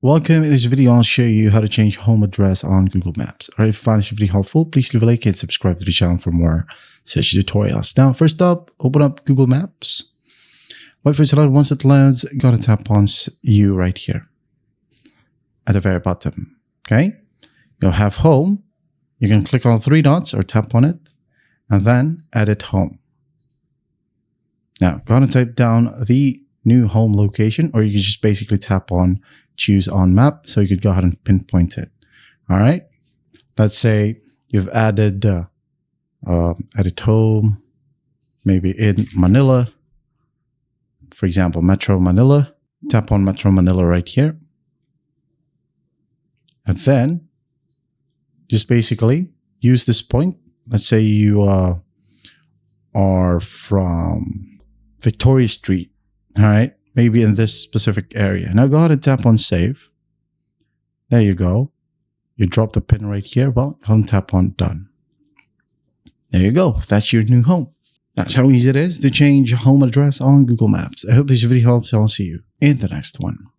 Welcome. In this video, I'll show you how to change home address on Google Maps. Alright, if you find this video helpful, please leave a like and subscribe to the channel for more such tutorials. Now, first up, open up Google Maps. Wait for it to load. Once it loads, go to tap on You right here at the very bottom. Okay, you'll have home. You can click on three dots or tap on it and then edit home. Now, go ahead and type down the new home location, or you can just basically tap on choose on map, so you could go ahead and pinpoint it. All right, let's say you've added edit home, maybe in Manila, for example, Metro Manila. Tap on Metro Manila right here, and then just basically use this point. Let's say you are from Victoria Street. All right, maybe in this specific area. Now go ahead and tap on save. There you go. You drop the pin right here. Well, go ahead and tap on done. There you go. That's your new home. That's how easy it is to change home address on Google Maps. I hope this video helps. I'll see you in the next one.